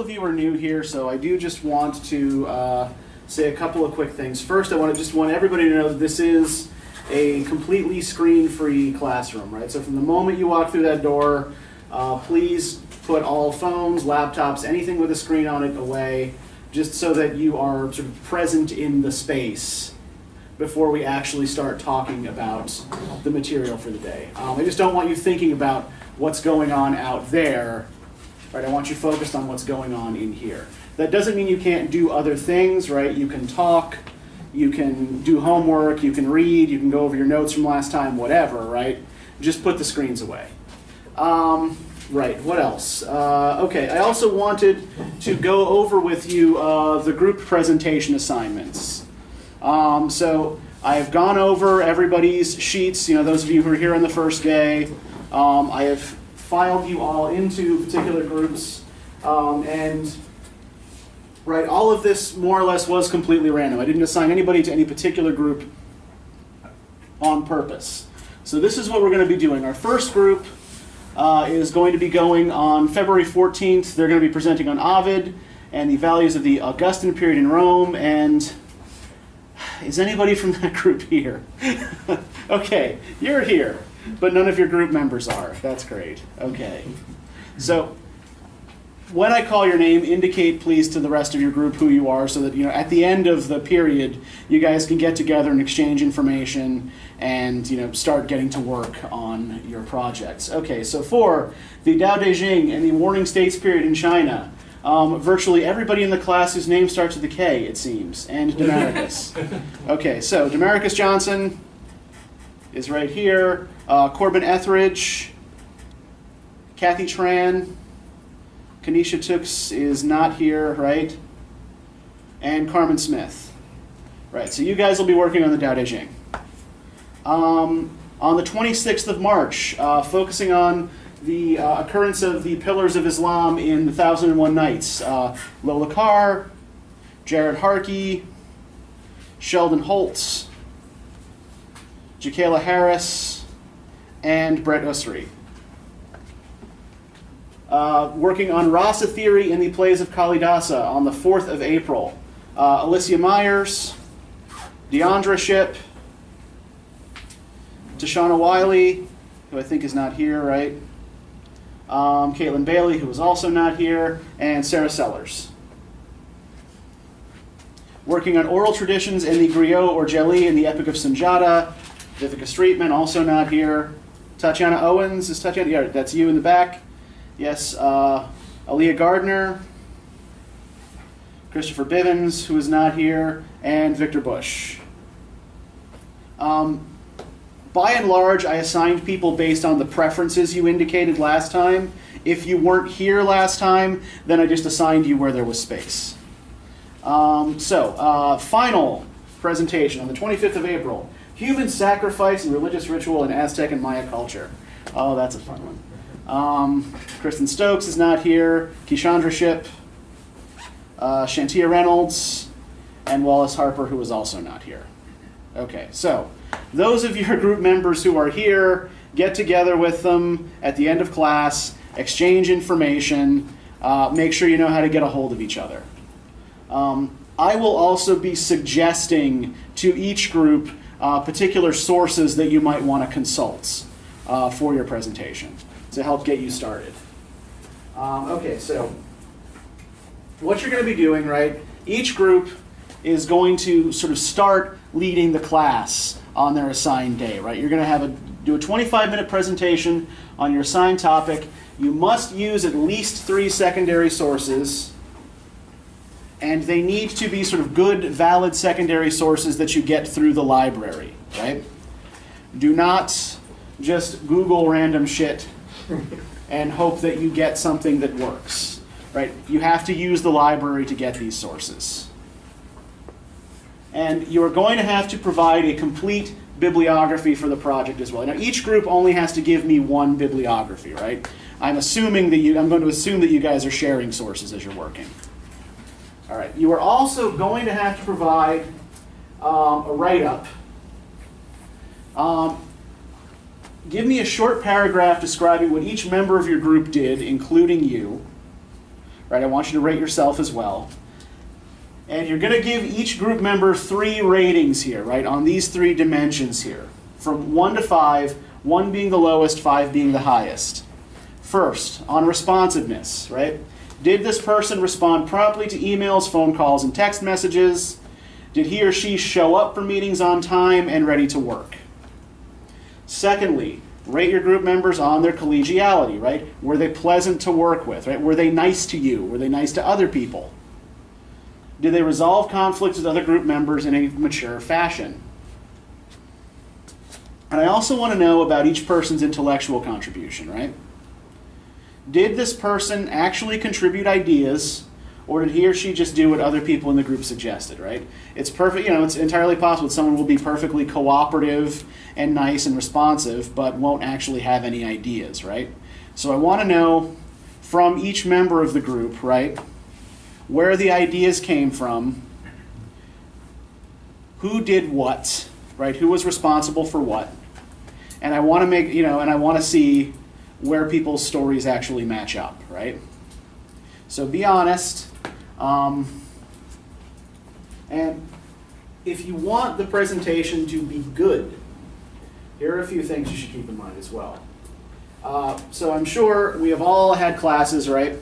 of you are new here, so I do just want to say a couple of quick things. First, I just want everybody to know that this is a completely screen-free classroom, right? So from the moment you walk through that door, please put all phones, laptops, anything with a screen on it away, just so that you are sort of present in the space before we actually start talking about the material for the day. I just don't want you thinking about what's going on out there. Right, I want you focused on what's going on in here. That doesn't mean you can't do other things, right? You can talk, you can do homework, you can read, you can go over your notes from last time, whatever, right? Just put the screens away. Right, what else? Okay, I also wanted to go over with you the group presentation assignments. So I've gone over everybody's sheets, those of you who are here on the first day. I have filed you all into particular groups, and right, all of this more or less was completely random. I didn't assign anybody to any particular group on purpose. So this is what we're going to be doing. Our first group is going to be going on February 14th. They're going to be presenting on Ovid and the values of the Augustan period in Rome. And is anybody from that group here? Okay, you're here, but none of your group members are. That's great. Okay. So when I call your name, indicate please to the rest of your group who you are, so that at the end of the period, you guys can get together and exchange information and start getting to work on your projects. Okay, so for the Tao Te Ching and the Warring States period in China, virtually everybody in the class whose name starts with a K, it seems, and Demaricus. Okay, so Demaricus Johnson is right here. Corbin Etheridge, Kathy Tran, Kanisha Tooks is not here, right? And Carmen Smith. Right, so you guys will be working on the Tao Te Ching. On the 26th of March, focusing on the occurrence of the Pillars of Islam in the 1001 Nights. Lola Carr, Jared Harkey, Sheldon Holtz, Jakayla Harris, and Brett Usry. Working on Rasa theory in the plays of Kalidasa on the 4th of April. Alicia Myers, Deandra Shipp, Tashana Wiley, who I think is not here, right? Caitlin Bailey, who is also not here, and Sarah Sellers. Working on oral traditions in the griot or Jeli in the Epic of Sunjata. Vivica Streetman, also not here. Tatiana Owens, is Tatiana? Yeah, that's you in the back. Yes, Aaliyah Gardner, Christopher Bivens, who is not here, and Victor Bush. By and large, I assigned people based on the preferences you indicated last time. If you weren't here last time, then I just assigned you where there was space. Final presentation on the 25th of April. Human sacrifice and religious ritual in Aztec and Maya culture. Oh, that's a fun one. Kristen Stokes is not here. Kishandra Shipp, Shantia Reynolds, and Wallace Harper, who is also not here. Okay, so those of your group members who are here, get together with them at the end of class, exchange information, make sure you know how to get a hold of each other. I will also be suggesting to each group particular sources that you might want to consult for your presentation to help get you started. Okay, so what you're going to be doing, right, each group is going to sort of start leading the class on their assigned day, right? You're going to do a 25-minute presentation on your assigned topic. You must use at least 3 secondary sources, and they need to be sort of good, valid secondary sources that you get through the library, right? Do not just Google random shit and hope that you get something that works, right? You have to use the library to get these sources. And you're going to have to provide a complete bibliography for the project as well. Now, each group only has to give me one bibliography, right? I'm going to assume that you guys are sharing sources as you're working. All right. You are also going to have to provide a write-up. Give me a short paragraph describing what each member of your group did, including you. right? I want you to rate yourself as well. And you're going to give each group member 3 ratings here, right, on these 3 dimensions here, from 1 to 5, 1 being the lowest, 5 being the highest. First, on responsiveness, right? Did this person respond promptly to emails, phone calls, and text messages? Did he or she show up for meetings on time and ready to work? Secondly, rate your group members on their collegiality, right? Were they pleasant to work with, right? Were they nice to you? Were they nice to other people? Did they resolve conflicts with other group members in a mature fashion? And I also want to know about each person's intellectual contribution, right? Did this person actually contribute ideas, or did he or she just do what other people in the group suggested, right? It's perfect, it's entirely possible that someone will be perfectly cooperative and nice and responsive, but won't actually have any ideas, right? So I want to know from each member of the group, right, where the ideas came from, who did what, right? Who was responsible for what? And I want to make, and I want to see where people's stories actually match up, right? So be honest. And if you want the presentation to be good, here are a few things you should keep in mind as well. So I'm sure we have all had classes, right,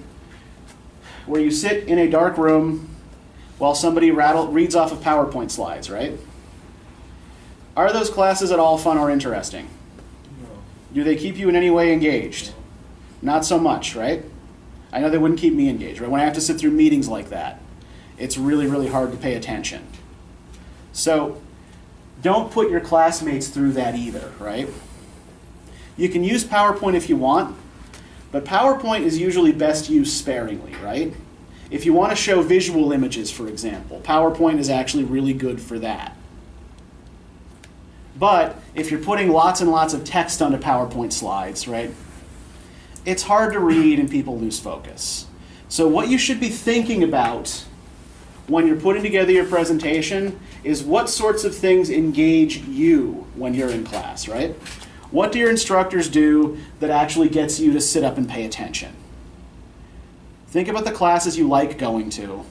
where you sit in a dark room while somebody reads off of PowerPoint slides, right? Are those classes at all fun or interesting? No. Do they keep you in any way engaged? No. Not so much, right? I know they wouldn't keep me engaged, right? When I have to sit through meetings like that, it's really, really hard to pay attention. So don't put your classmates through that either, right? You can use PowerPoint if you want, but PowerPoint is usually best used sparingly, right? If you want to show visual images, for example, PowerPoint is actually really good for that. But if you're putting lots and lots of text onto PowerPoint slides, right, it's hard to read and people lose focus. So what you should be thinking about when you're putting together your presentation is what sorts of things engage you when you're in class, right? What do your instructors do that actually gets you to sit up and pay attention? Think about the classes you like going to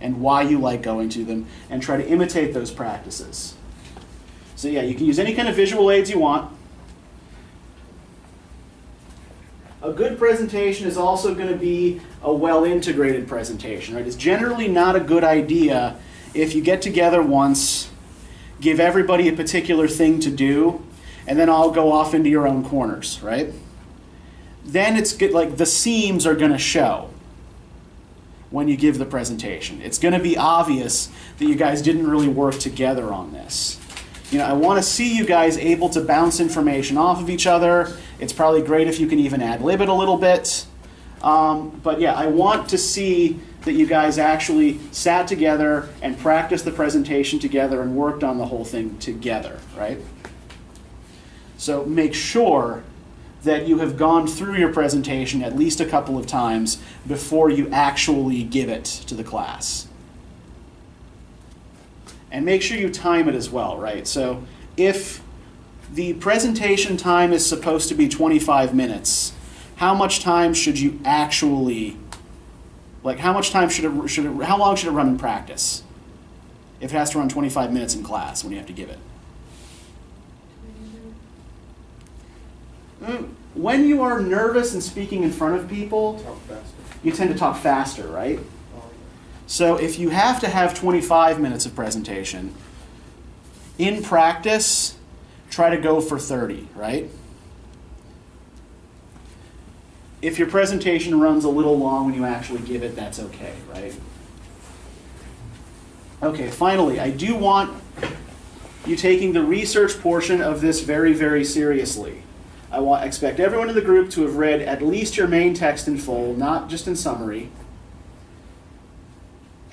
and why you like going to them, and try to imitate those practices. So yeah, you can use any kind of visual aids you want. A good presentation is also going to be a well-integrated presentation, right? It's generally not a good idea if you get together once, give everybody a particular thing to do, and then all go off into your own corners, right? Then it's good, like the seams are going to show when you give the presentation. It's going to be obvious that you guys didn't really work together on this. I want to see you guys able to bounce information off of each other. It's probably great if you can even ad-lib it a little bit. But yeah, I want to see that you guys actually sat together and practiced the presentation together and worked on the whole thing together, right? So make sure that you have gone through your presentation at least a couple of times before you actually give it to the class. And make sure you time it as well, right? So if the presentation time is supposed to be 25 minutes, how much time should you actually, how long should it run in practice? If it has to run 25 minutes in class when you have to give it. When you are nervous and speaking in front of people, you tend to talk faster, right? So if you have to have 25 minutes of presentation, in practice, try to go for 30, right? If your presentation runs a little long when you actually give it, that's okay, right? Okay, finally, I do want you taking the research portion of this very, very seriously. I expect everyone in the group to have read at least your main text in full, not just in summary.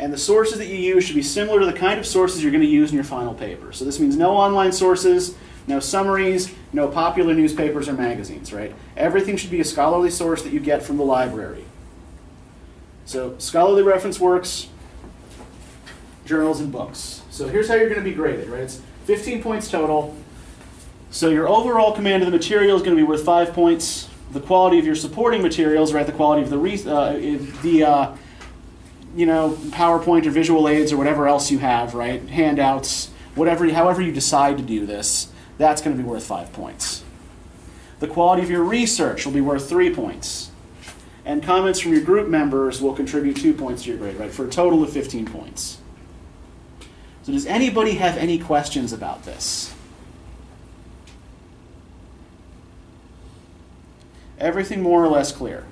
And the sources that you use should be similar to the kind of sources you're going to use in your final paper. So this means no online sources, no summaries, no popular newspapers or magazines, right? Everything should be a scholarly source that you get from the library. So scholarly reference works, journals, and books. So here's how you're going to be graded, right? It's 15 points total. So your overall command of the material is going to be worth 5 points. The quality of your supporting materials, right? The quality of PowerPoint or visual aids or whatever else you have, right? Handouts, however you decide to do this, that's going to be worth 5 points. The quality of your research will be worth 3 points. And comments from your group members will contribute 2 points to your grade, right? For a total of 15 points. So does anybody have any questions about this? Everything more or less clear?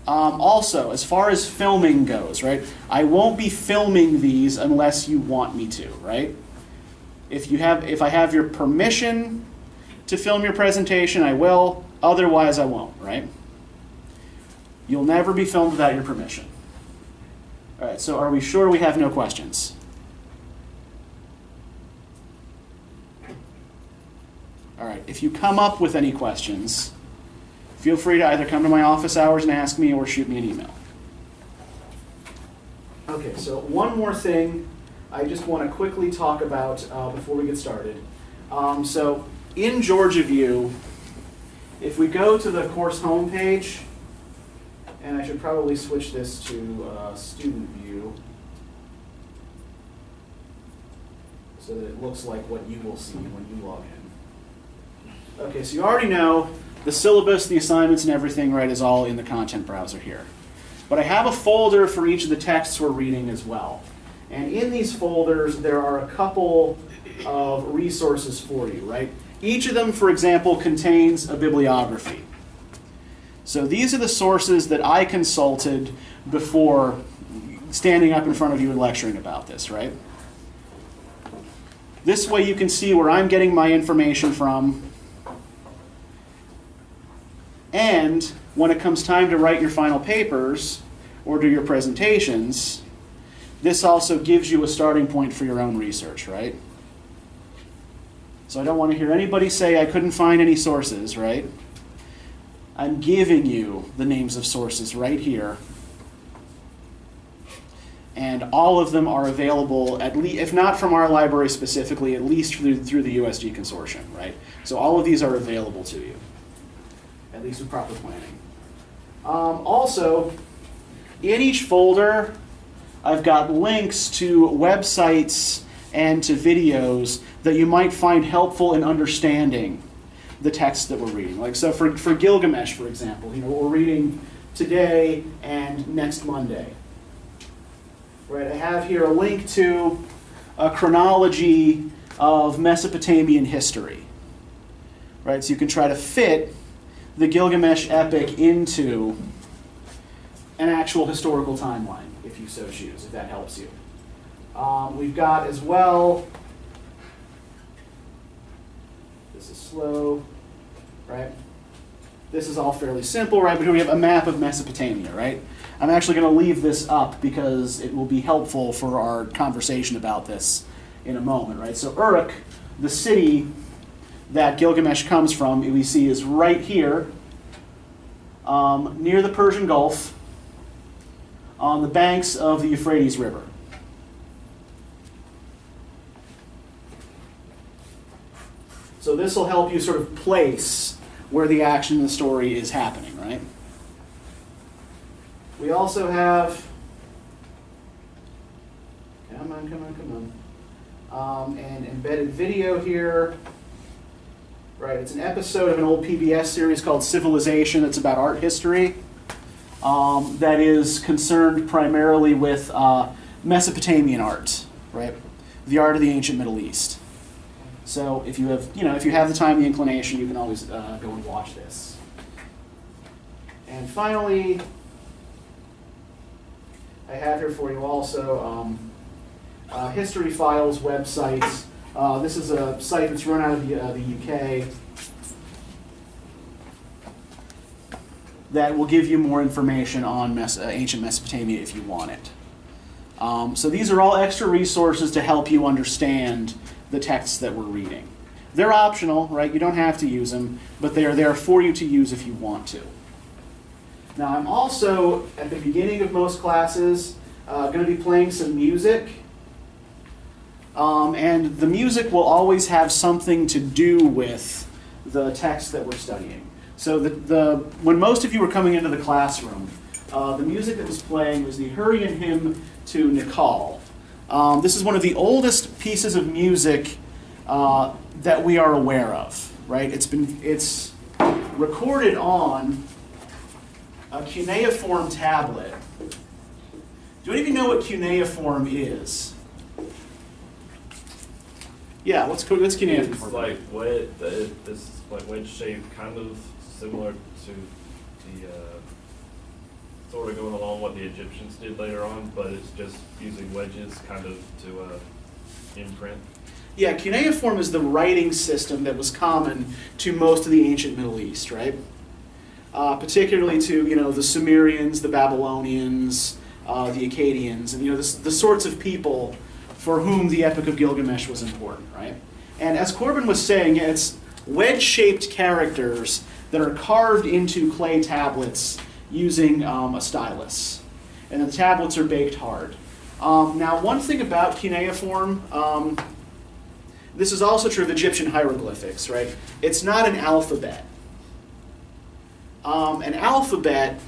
Also, as far as filming goes, right? I won't be filming these unless you want me to, right? If I have your permission to film your presentation, I will. Otherwise, I won't, right? You'll never be filmed without your permission. All right, so are we sure we have no questions? All right, if you come up with any questions, feel free to either come to my office hours and ask me or shoot me an email. Okay, so one more thing I just want to quickly talk about before we get started. So in Georgia View, if we go to the course homepage, and I should probably switch this to student view so that it looks like what you will see when you log in. Okay, so you already know the syllabus, the assignments, and everything, right, is all in the content browser here. But I have a folder for each of the texts we're reading as well. And in these folders, there are a couple of resources for you, right? Each of them, for example, contains a bibliography. So these are the sources that I consulted before standing up in front of you and lecturing about this, right? This way you can see where I'm getting my information from. And when it comes time to write your final papers or do your presentations, this also gives you a starting point for your own research, right? So I don't want to hear anybody say I couldn't find any sources, right? I'm giving you the names of sources right here. And all of them are available, at least, if not from our library specifically, at least through the USG consortium, right? So all of these are available to you, at least with proper planning. Also, in each folder, I've got links to websites and to videos that you might find helpful in understanding the text that we're reading. Like, so for Gilgamesh, for example, what we're reading today and next Monday. Right, I have here a link to a chronology of Mesopotamian history. Right, so you can try to fit the Gilgamesh epic into an actual historical timeline, if you so choose, if that helps you. We've got as well, this is slow, right? This is all fairly simple, right? But here we have a map of Mesopotamia, right? I'm actually going to leave this up because it will be helpful for our conversation about this in a moment, right? So Uruk, the city that Gilgamesh comes from, we see is right here, near the Persian Gulf, on the banks of the Euphrates River. So this will help you sort of place where the action in the story is happening, right? We also have, come on, an embedded video here. Right, it's an episode of an old PBS series called Civilization. It's about art history. That is concerned primarily with Mesopotamian art, right? The art of the ancient Middle East. So if you have, if you have the time, the inclination, you can always go and watch this. And finally, I have here for you also History Files website. This is a site that's run out of the UK that will give you more information on ancient Mesopotamia if you want it. So these are all extra resources to help you understand the texts that we're reading. They're optional, right? You don't have to use them, but they are there for you to use if you want to. Now, I'm also, at the beginning of most classes, going to be playing some music. And the music will always have something to do with the text that we're studying. So when most of you were coming into the classroom, the music that was playing was the Hurrian Hymn to Nikal. This is one of the oldest pieces of music that we are aware of, right? It's recorded on a cuneiform tablet. Do any of you know what cuneiform is? Yeah, what's cuneiform? It's like this like wedge shape, kind of similar to the sort of going along what the Egyptians did later on, but it's just using wedges kind of to imprint. Yeah, cuneiform is the writing system that was common to most of the ancient Middle East, right? Particularly to the Sumerians, the Babylonians, the Akkadians, and the sorts of people for whom the Epic of Gilgamesh was important, right? And as Corbin was saying, it's wedge-shaped characters that are carved into clay tablets using a stylus, and the tablets are baked hard. Now, one thing about cuneiform. This is also true of Egyptian hieroglyphics, right? It's not an alphabet. An alphabet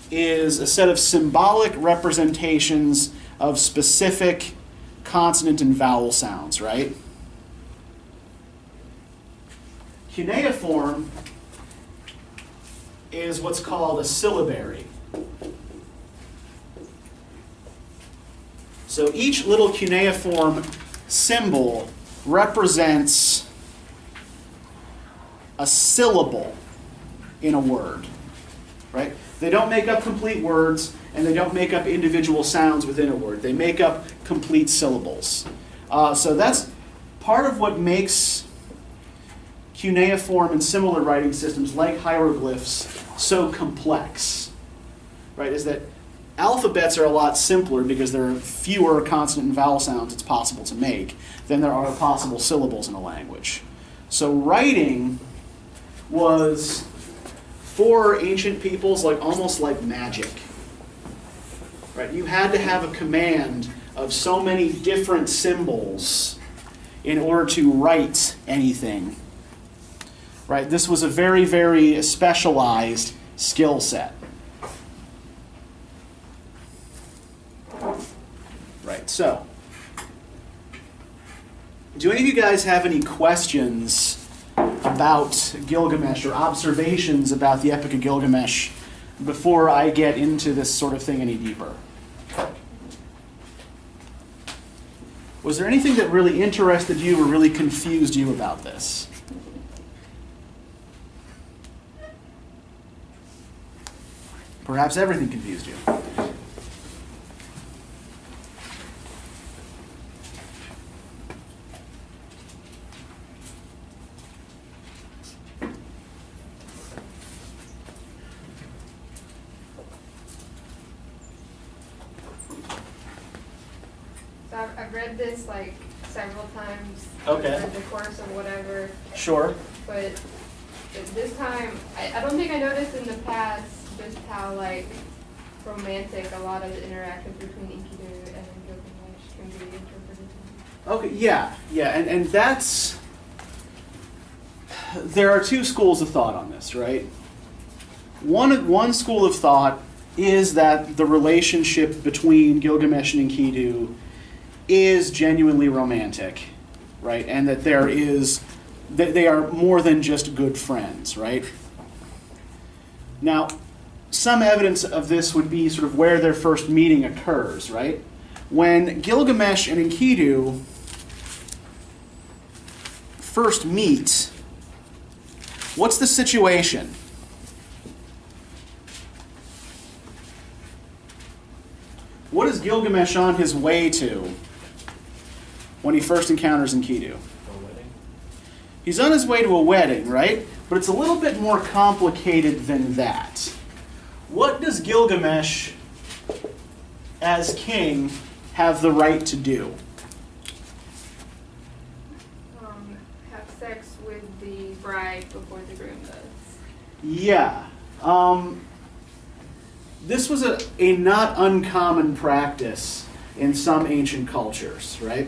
is a set of symbolic representations of specific consonant and vowel sounds, right? Cuneiform is what's called a syllabary. So each little cuneiform symbol represents a syllable in a word, right? They don't make up complete words, and they don't make up individual sounds within a word. They make up complete syllables. So that's part of what makes cuneiform and similar writing systems like hieroglyphs so complex, right? Is that alphabets are a lot simpler because there are fewer consonant and vowel sounds it's possible to make than there are possible syllables in a language. So writing was, for ancient peoples, almost like magic. Right? You had to have a command of so many different symbols in order to write anything. Right? This was a very, very specialized skill set. Right, so, do any of you guys have any questions about Gilgamesh or observations about the Epic of Gilgamesh before I get into this sort of thing any deeper? Was there anything that really interested you or really confused you about this? Perhaps everything confused you. I've read this several times Okay. over the course of whatever, Sure. but this time, I don't think I noticed in the past just how romantic a lot of the interactions between Enkidu and Gilgamesh can be interpreted. Okay, yeah, and that's, there are two schools of thought on this, right? One school of thought is that the relationship between Gilgamesh and Enkidu is genuinely romantic, right? And that they are more than just good friends, right? Now, some evidence of this would be sort of where their first meeting occurs, right? When Gilgamesh and Enkidu first meet, what's the situation? What is Gilgamesh on his way to when he first encounters Enkidu? A wedding? He's on his way to a wedding, right? But it's a little bit more complicated than that. What does Gilgamesh, as king, have the right to do? Have sex with the bride before the groom does. Yeah. This was a not uncommon practice in some ancient cultures, right?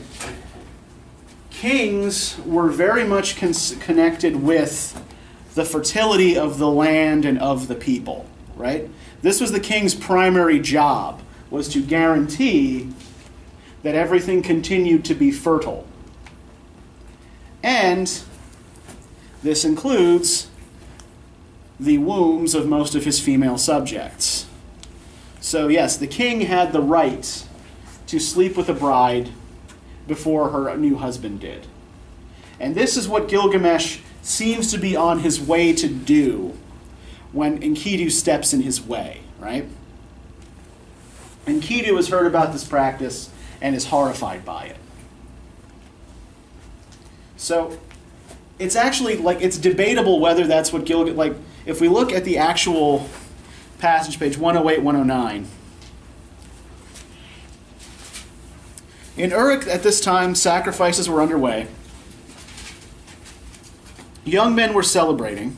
Kings were very much connected with the fertility of the land and of the people, right? This was the king's primary job, was to guarantee that everything continued to be fertile. And this includes the wombs of most of his female subjects. So yes, the king had the right to sleep with a bride before her new husband did. And this is what Gilgamesh seems to be on his way to do when Enkidu steps in his way, right? Enkidu has heard about this practice and is horrified by it. So it's actually, like, it's debatable whether that's what Gilgamesh, like, if we look at the actual passage, page 108, 109. In Uruk at this time, sacrifices were underway. Young men were celebrating.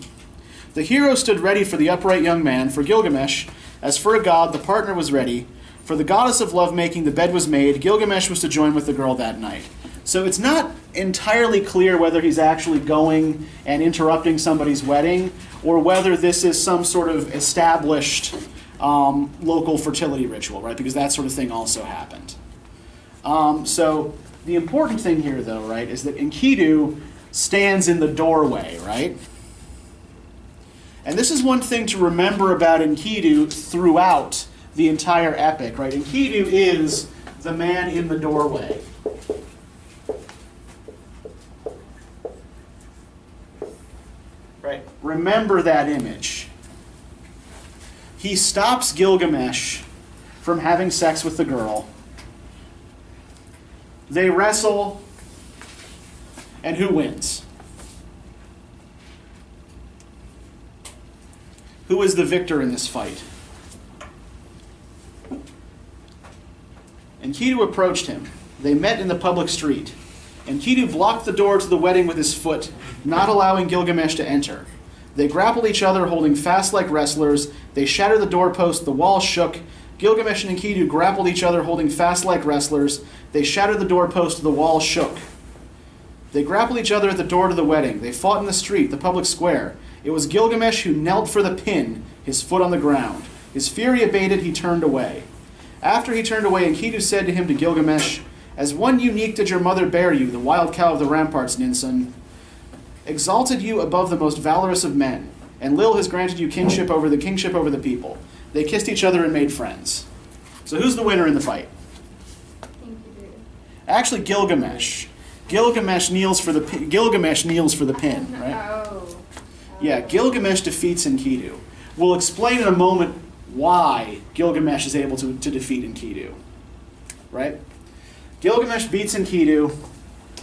The hero stood ready for the upright young man. For Gilgamesh, as for a god, the partner was ready. For the goddess of lovemaking, the bed was made. Gilgamesh was to join with the girl that night. So it's not entirely clear whether he's actually going and interrupting somebody's wedding, or whether this is some sort of established local fertility ritual, right? Because that sort of thing also happened. So the important thing here, though, right, is that Enkidu stands in the doorway, right? And this is one thing to remember about Enkidu throughout the entire epic, right? Enkidu is the man in the doorway. Right? Remember that image. He stops Gilgamesh from having sex with the girl. They wrestle, and who wins? Who is the victor in this fight? Enkidu approached him. They met in the public street. Enkidu blocked the door to the wedding with his foot, not allowing Gilgamesh to enter. They grappled each other, holding fast like wrestlers. They shattered the doorpost. The wall shook. Gilgamesh and Enkidu grappled each other, holding fast like wrestlers. They shattered the doorpost. The wall shook. They grappled each other at the door to the wedding. They fought in the street, the public square. It was Gilgamesh who knelt for the pin, his foot on the ground. His fury abated, he turned away. After he turned away, Enkidu said to him, to Gilgamesh, "As one unique did your mother bear you, the wild cow of the ramparts, Ninsun, exalted you above the most valorous of men, and Lil has granted you kingship over the people." They kissed each other and made friends. So who's the winner in the fight? Enkidu. Actually, Gilgamesh. Gilgamesh kneels for the pin, right? Oh. Yeah, Gilgamesh defeats Enkidu. We'll explain in a moment why Gilgamesh is able to defeat Enkidu, right? Gilgamesh beats Enkidu.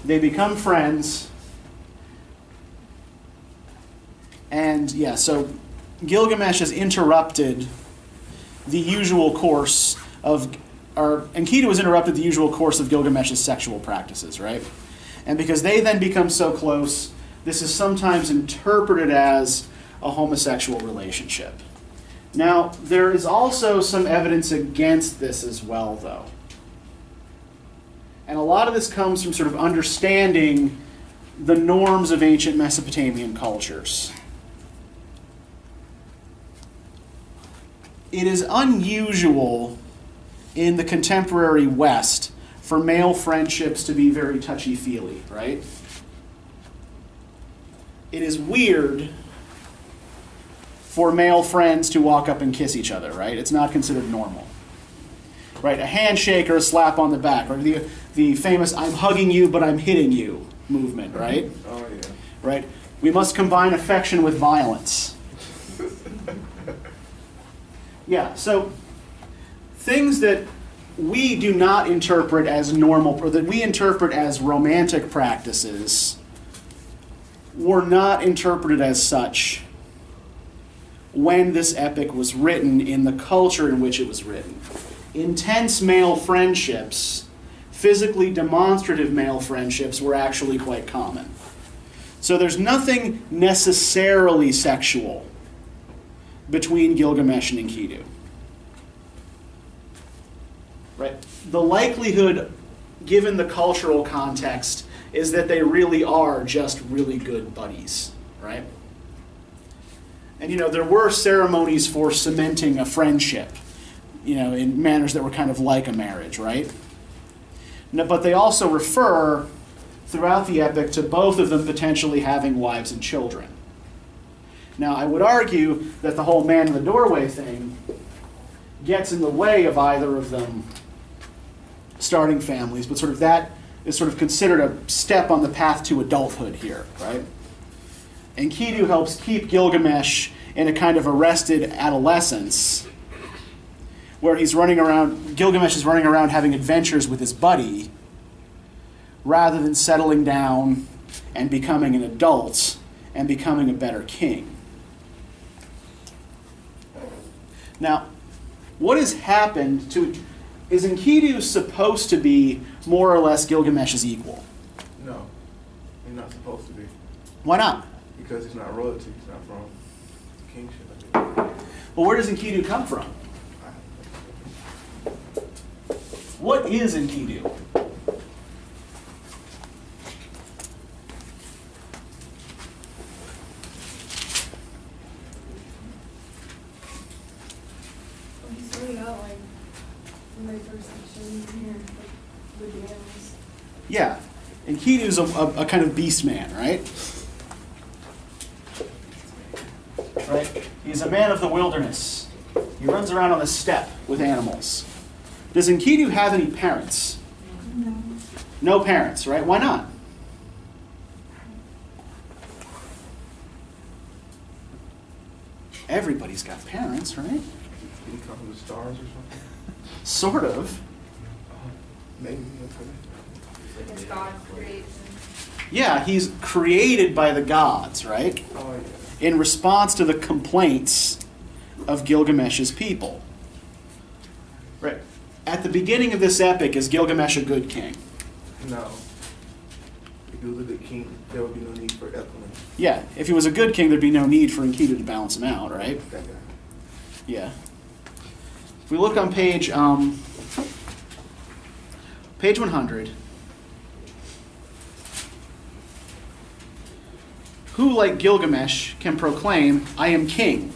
They become friends. And yeah, so Gilgamesh has interrupted the usual course of, or Enkidu has interrupted the usual course of Gilgamesh's sexual practices, right? And because they then become so close, this is sometimes interpreted as a homosexual relationship. Now, there is also some evidence against this as well, though. And a lot of this comes from sort of understanding the norms of ancient Mesopotamian cultures. It is unusual in the contemporary West for male friendships to be very touchy-feely, right? It is weird for male friends to walk up and kiss each other, right? It's not considered normal. Right? A handshake or a slap on the back, or the famous "I'm hugging you but I'm hitting you" movement, right? Oh, yeah. Right? We must combine affection with violence. Yeah, so things that we do not interpret as normal, or that we interpret as romantic practices, were not interpreted as such when this epic was written in the culture in which it was written. Intense male friendships, physically demonstrative male friendships, were actually quite common. So there's nothing necessarily sexual between Gilgamesh and Enkidu. Right? The likelihood, given the cultural context, is that they really are just really good buddies, right? And, there were ceremonies for cementing a friendship, in manners that were kind of like a marriage, right? No, but they also refer throughout the epic to both of them potentially having wives and children. Now, I would argue that the whole man in the doorway thing gets in the way of either of them starting families, but that is considered a step on the path to adulthood here, right? Enkidu helps keep Gilgamesh in a kind of arrested adolescence, where Gilgamesh is running around having adventures with his buddy, rather than settling down and becoming an adult and becoming a better king. Now, what has happened to... Is Enkidu supposed to be more or less Gilgamesh's equal? No, he's not supposed to be. Why not? Because he's not royalty. He's not from the kingship. Well, where does Enkidu come from? What is Enkidu? He started out like the very first section here, like with the animals. Yeah, Enkidu is a kind of beast man, right? Right? He's a man of the wilderness. He runs around on the steppe with animals. Does Enkidu have any parents? No. No parents, right? Why not? Everybody's got parents, right? Did he come from the stars or something? Sort of. Maybe. Because God creates him. Yeah, he's created by the gods, right? Oh, yeah. In response to the complaints of Gilgamesh's people. Right. At the beginning of this epic, is Gilgamesh a good king? No. If he was a good king, there would be no need for Ethelman. Yeah, if he was a good king, there'd be no need for Enkidu to balance him out, right? That guy. Yeah. If we look on page 100, who, like Gilgamesh, can proclaim, "I am king"?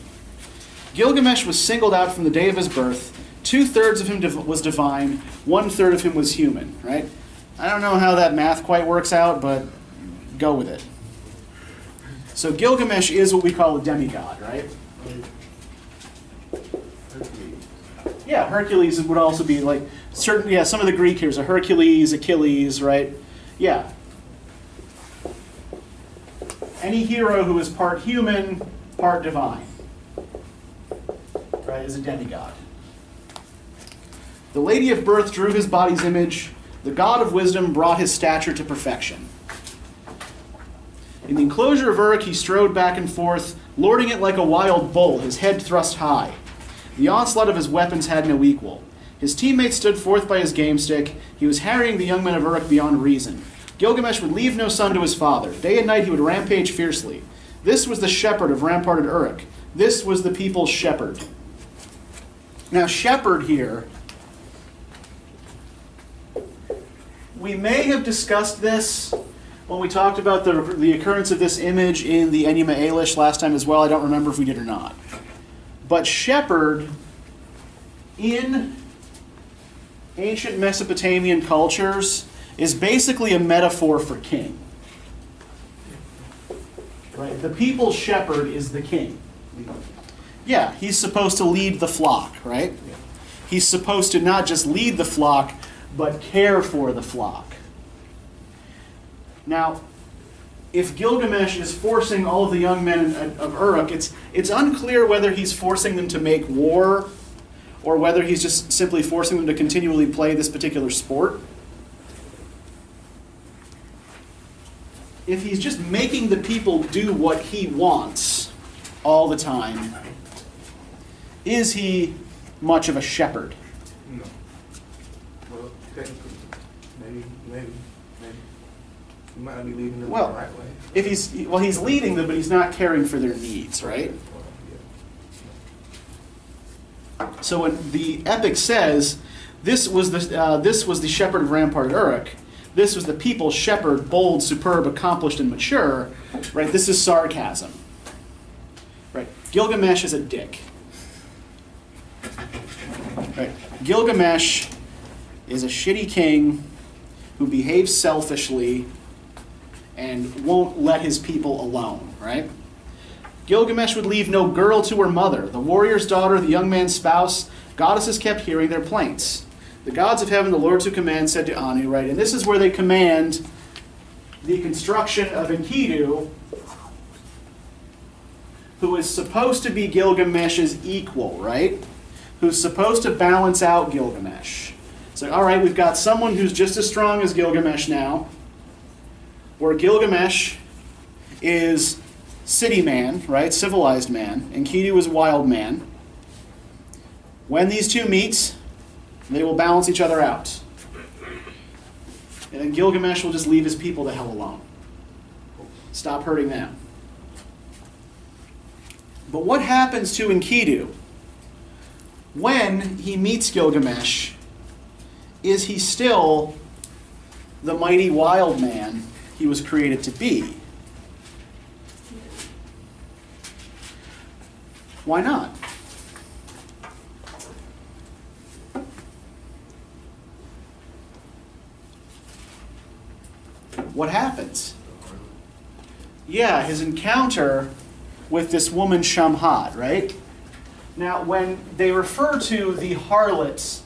Gilgamesh was singled out from the day of his birth. 2/3 of him was divine, 1/3 of him was human, right? I don't know how that math quite works out, but go with it. So Gilgamesh is what we call a demigod, right? Yeah, Hercules would also be like certain. Yeah, some of the Greek heroes, a Hercules, Achilles, right? Yeah. Any hero who is part human, part divine, right, is a demigod. The Lady of Birth drew his body's image. The God of Wisdom brought his stature to perfection. In the enclosure of Uruk, he strode back and forth, lording it like a wild bull, his head thrust high. The onslaught of his weapons had no equal. His teammates stood forth by his game stick. He was harrying the young men of Uruk beyond reason. Gilgamesh would leave no son to his father. Day and night he would rampage fiercely. This was the shepherd of ramparted Uruk. This was the people's shepherd. Now, shepherd here, we may have discussed this when we talked about the occurrence of this image in the Enuma Elish last time as well. I don't remember if we did or not. But shepherd in ancient Mesopotamian cultures is basically a metaphor for king. Right? The people's shepherd is the king. Yeah, he's supposed to lead the flock, right? He's supposed to not just lead the flock, but care for the flock. Now, if Gilgamesh is forcing all of the young men of Uruk, it's unclear whether he's forcing them to make war or whether he's just simply forcing them to continually play this particular sport. If he's just making the people do what he wants all the time, is he much of a shepherd? No. Well, technically, maybe. You might not be leading them the right way. If he's leading them, but he's not caring for their needs, right? So when the epic says, this was the shepherd of ramparted Uruk, this was the people's shepherd, bold, superb, accomplished, and mature, right? This is sarcasm, right? Gilgamesh is a dick. Right? Gilgamesh is a shitty king who behaves selfishly and won't let his people alone, right? Gilgamesh would leave no girl to her mother, the warrior's daughter, the young man's spouse. Goddesses kept hearing their plaints. The gods of heaven, the lords who command, said to Anu, right? And this is where they command the construction of Enkidu, who is supposed to be Gilgamesh's equal, right? Who's supposed to balance out Gilgamesh. So, all right, we've got someone who's just as strong as Gilgamesh now, where Gilgamesh is city man, right? Civilized man. Enkidu is wild man. When these two meet, they will balance each other out. And then Gilgamesh will just leave his people the hell alone. Stop hurting them. But what happens to Enkidu when he meets Gilgamesh? Is he still the mighty wild man he was created to be? Why not? What happens? Yeah, his encounter with this woman Shamhat, right? Now, when they refer to the harlots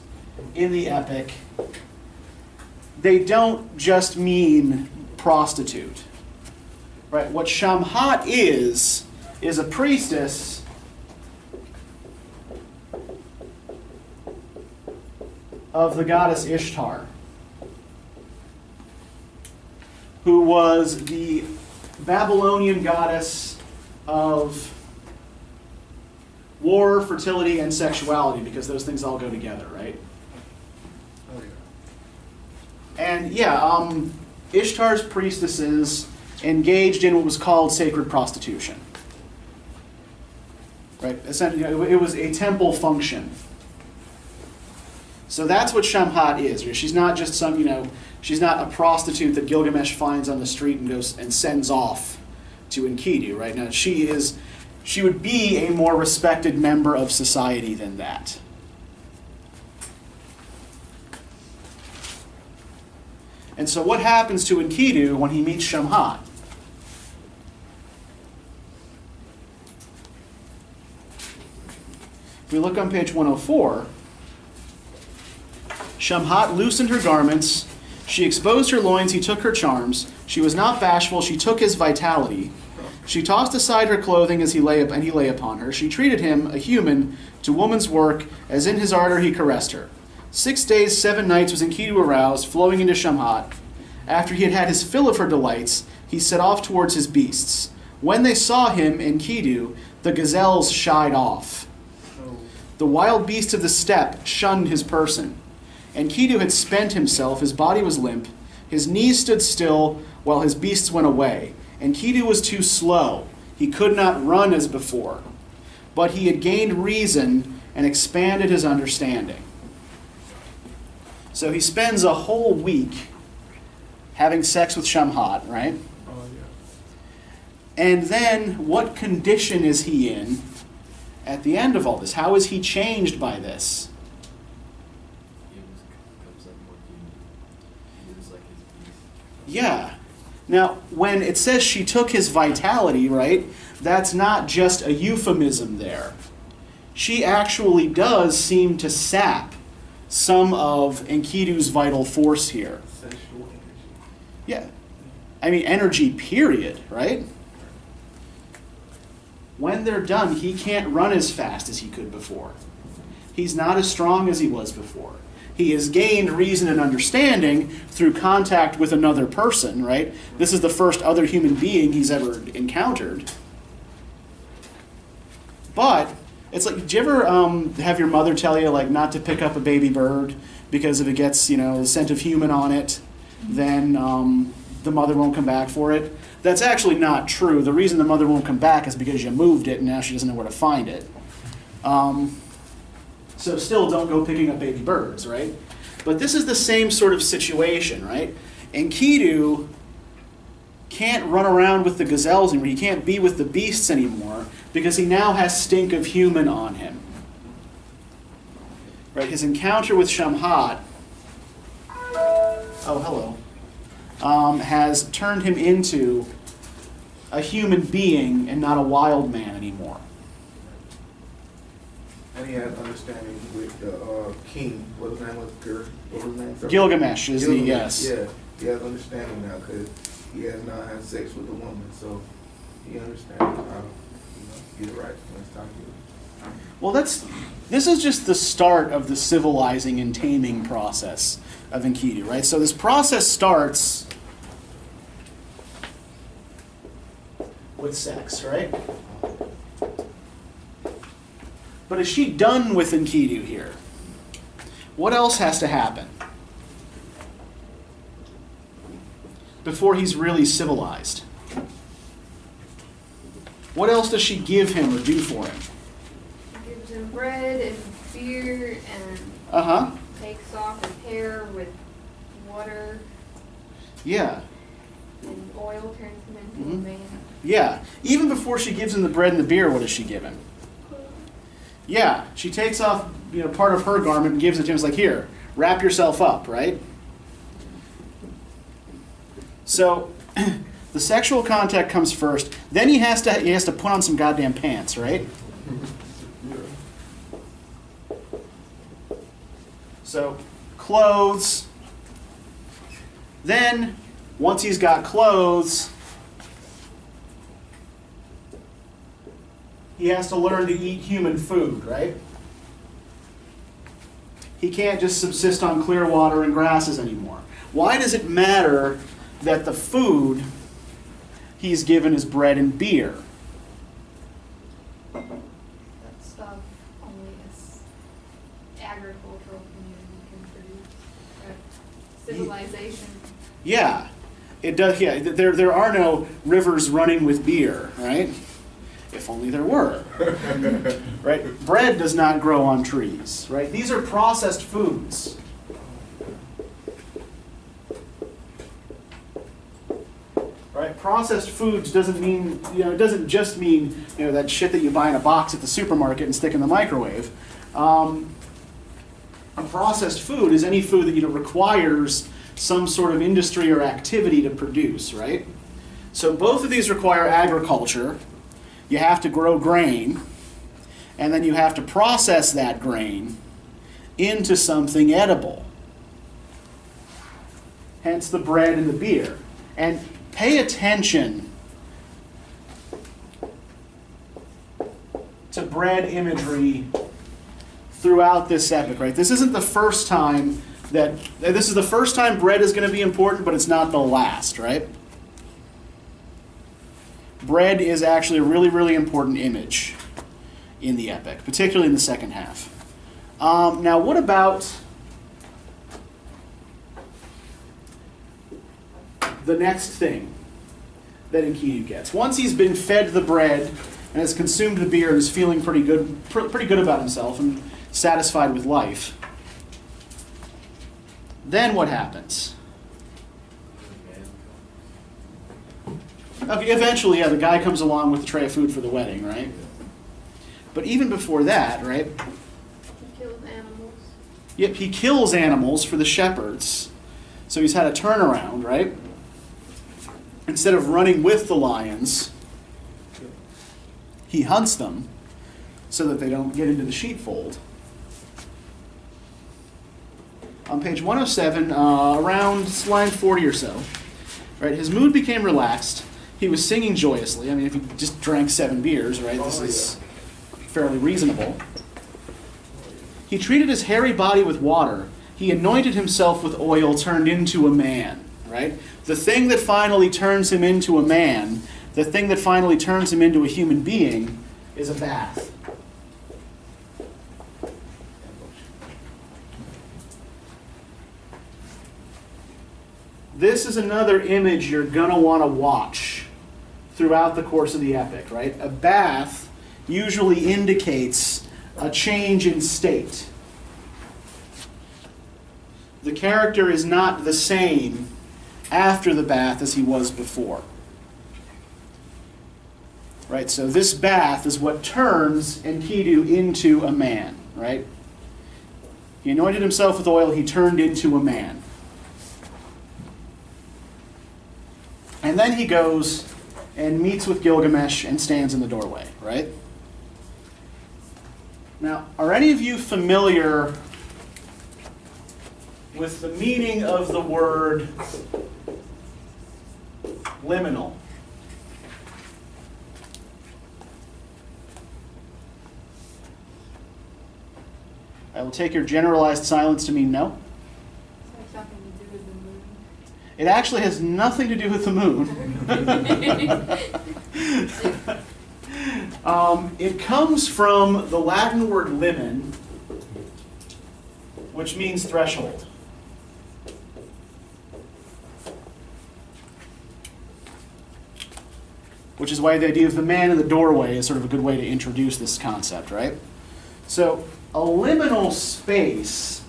in the epic, they don't just mean prostitute, right? What Shamhat is a priestess of the goddess Ishtar, who was the Babylonian goddess of war, fertility, and sexuality, because those things all go together, right? Oh, yeah. And yeah, Ishtar's priestesses engaged in what was called sacred prostitution. Right? Essentially, it was a temple function. So that's what Shamhat is. She's not just some, she's not a prostitute that Gilgamesh finds on the street and goes and sends off to Enkidu, right? Now, she would be a more respected member of society than that. And so what happens to Enkidu when he meets Shamhat? If we look on page 104, Shamhat loosened her garments, she exposed her loins, he took her charms. She was not bashful, she took his vitality. She tossed aside her clothing as he lay upon her. She treated him, a human, to woman's work, as in his ardor he caressed her. 6 days, 7 nights was Enkidu aroused, flowing into Shamhat. After he had had his fill of her delights, he set off towards his beasts. When they saw him, Enkidu, the gazelles shied off. The wild beasts of the steppe shunned his person. Enkidu had spent himself, his body was limp, his knees stood still while his beasts went away. Enkidu was too slow. He could not run as before. But he had gained reason and expanded his understanding. So he spends a whole week having sex with Shamhat, right? Oh, yeah. And then what condition is he in at the end of all this? How is he changed by this? Yeah. Now, when it says she took his vitality, right, that's not just a euphemism there. She actually does seem to sap some of Enkidu's vital force here. Sexual energy. Yeah. I mean, energy, period, right? When they're done, he can't run as fast as he could before. He's not as strong as he was before. He has gained reason and understanding through contact with another person, right? This is the first other human being he's ever encountered. But it's like, did you ever have your mother tell you, like, not to pick up a baby bird because if it gets, the scent of human on it, then the mother won't come back for it? That's actually not true. The reason the mother won't come back is because you moved it and now she doesn't know where to find it. So still don't go picking up baby birds, right? But this is the same sort of situation, right? Enkidu can't run around with the gazelles anymore. He can't be with the beasts anymore because he now has stink of human on him. Right, his encounter with Shamhat, oh hello, has turned him into a human being and not a wild man anymore. And he had understanding with the king. What was his name? What was his name? Gilgamesh is the, Gilgamesh, yes. Yeah, he has understanding now because he has not had sex with a woman, so he understands how get it right when it's time to do it. Well, this is just the start of the civilizing and taming process of Enkidu, right? So this process starts with sex, right? But is she done with Enkidu here? What else has to happen before he's really civilized? What else does she give him or do for him? She gives him bread and beer and Uh-huh. takes off his hair with water Yeah. and oil, turns him into a Mhm. man. Yeah. Even before she gives him the bread and the beer, what does she give him? Yeah. She takes off, part of her garment and gives it to him. It's like, here, wrap yourself up, right? So the sexual contact comes first. Then he has to put on some goddamn pants, right? So clothes. Then once he's got clothes, he has to learn to eat human food, right? He can't just subsist on clear water and grasses anymore. Why does it matter that the food he's given is bread and beer? That stuff only a agricultural community can produce. Civilization. Yeah, it does. Yeah, there are no rivers running with beer, right? If only there were. Right? Bread does not grow on trees, right? These are processed foods. Right? Processed foods doesn't mean, it doesn't just mean, that shit that you buy in a box at the supermarket and stick in the microwave. A processed food is any food that requires some sort of industry or activity to produce, right? So both of these require agriculture. You have to grow grain, and then you have to process that grain into something edible. Hence the bread and the beer. And pay attention to bread imagery throughout this epic, right? This isn't the first time this is the first time bread is going to be important, but it's not the last, right? Bread is actually a really, really important image in the epic, particularly in the second half. Now, what about the next thing that Enkidu gets? Once he's been fed the bread and has consumed the beer and is feeling pretty good about himself and satisfied with life, then what happens? Okay, eventually, the guy comes along with a tray of food for the wedding, right? But even before that, right? He kills animals. Yep, he kills animals for the shepherds. So he's had a turnaround, right? Instead of running with the lions, he hunts them so that they don't get into the sheepfold. On page 107, around line 40 or so, right? His mood became relaxed. He was singing joyously. I mean, if he just drank 7 beers, right? This is fairly reasonable. He treated his hairy body with water. He anointed himself with oil, turned into a man, right? The thing that finally turns him into a man, the thing that finally turns him into a human being, is a bath. This is another image you're going to want to watch throughout the course of the epic, right? A bath usually indicates a change in state. The character is not the same after the bath as he was before. Right, so this bath is what turns Enkidu into a man, right? He anointed himself with oil, he turned into a man. And then he goes and meets with Gilgamesh and stands in the doorway, right? Now, are any of you familiar with the meaning of the word liminal? I will take your generalized silence to mean no. It's like something to do with the moon. It actually has nothing to do with the moon. It comes from the Latin word limen, which means threshold. Which is why the idea of the man in the doorway is sort of a good way to introduce this concept, right? So, a liminal space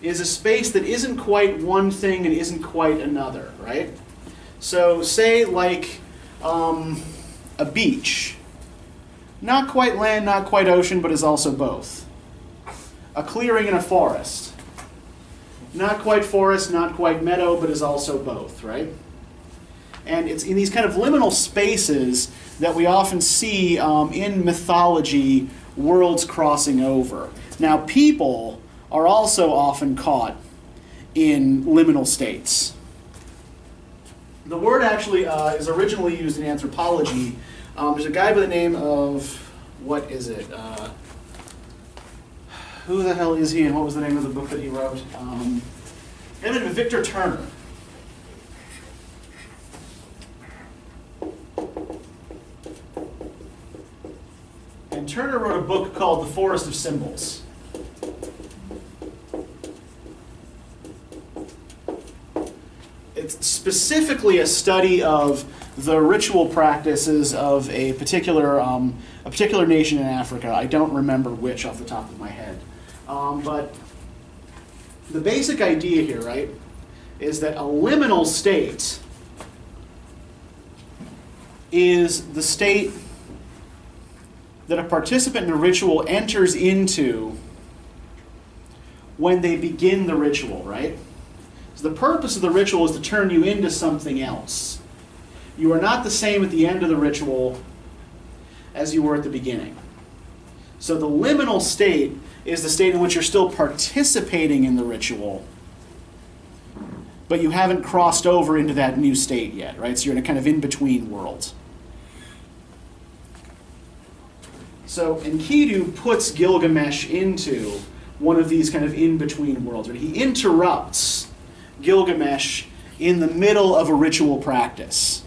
is a space that isn't quite one thing and isn't quite another, right? So, say like a beach. Not quite land, not quite ocean, but is also both. A clearing in a forest. Not quite forest, not quite meadow, but is also both, right? And it's in these kind of liminal spaces that we often see in mythology, worlds crossing over. Now, people are also often caught in liminal states. The word actually is originally used in anthropology. There's a guy by the name of, what is it? Who the hell is he and what was the name of the book that he wrote? Victor Turner. And Turner wrote a book called The Forest of Symbols. It's specifically a study of the ritual practices of a particular nation in Africa. I don't remember which off the top of my head. But the basic idea here, right, is that a liminal state is the state that a participant in a ritual enters into when they begin the ritual, right? So the purpose of the ritual is to turn you into something else. You are not the same at the end of the ritual as you were at the beginning. So the liminal state is the state in which you're still participating in the ritual, but you haven't crossed over into that new state yet, right? So you're in a kind of in-between world. So Enkidu puts Gilgamesh into one of these kind of in-between worlds. Right? He interrupts Gilgamesh in the middle of a ritual practice,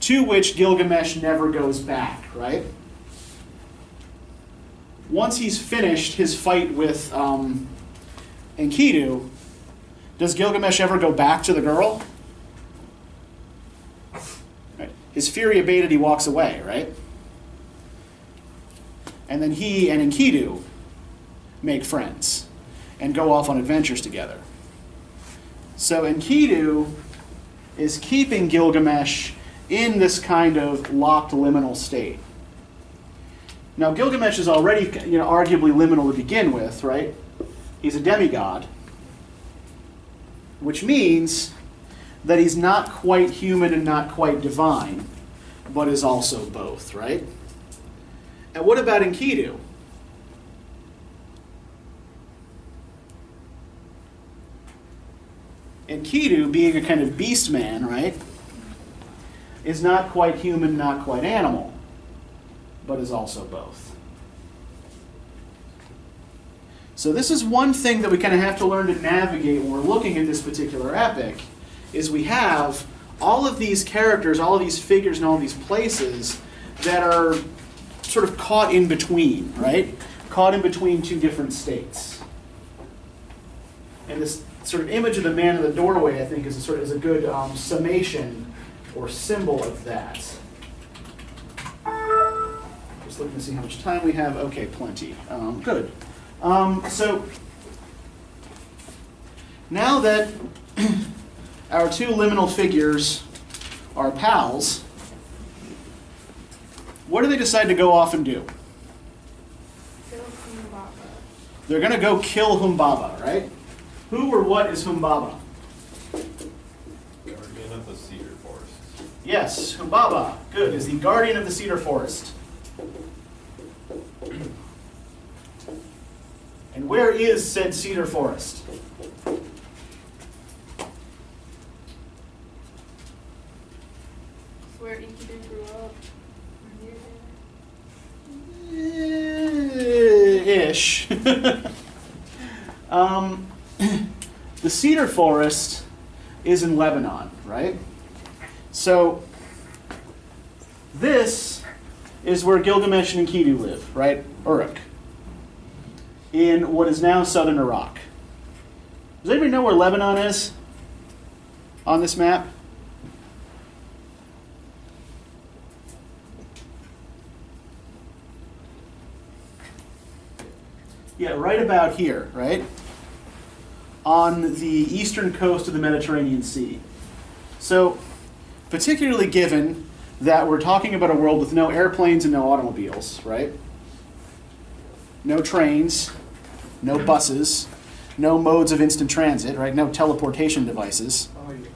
to which Gilgamesh never goes back, right? Once he's finished his fight with Enkidu, does Gilgamesh ever go back to the girl? Right. His fury abated, he walks away, right? And then he and Enkidu make friends and go off on adventures together. So Enkidu is keeping Gilgamesh in this kind of locked liminal state. Now Gilgamesh is already, arguably liminal to begin with, right? He's a demigod, which means that he's not quite human and not quite divine, but is also both, right? And what about Enkidu? Enkidu, being a kind of beast man, right, is not quite human, not quite animal, but is also both. So this is one thing that we kind of have to learn to navigate when we're looking at this particular epic, is we have all of these characters, all of these figures, and all of these places that are sort of caught in between, right? Caught in between two different states. And this sort of image of the man in the doorway, I think, is a good summation or symbol of that. Just looking to see how much time we have. Okay, plenty. Good. So now that our two liminal figures are pals, what do they decide to go off and do? Kill Humbaba. They're going to go kill Humbaba, right? Who or what is Humbaba? Guardian of the Cedar Forest. Yes, Humbaba, good, is the guardian of the Cedar Forest. And where is said Cedar Forest? It's where Enkidu grew up. Or near there. Ish. The Cedar Forest is in Lebanon, right? So this is where Gilgamesh and Enkidu live, right? Uruk. In what is now southern Iraq. Does anybody know where Lebanon is on this map? Yeah, right about here, right? On the eastern coast of the Mediterranean Sea. So, particularly given that we're talking about a world with no airplanes and no automobiles, right? No trains, no buses, no modes of instant transit, right? No teleportation devices. Oh, yeah.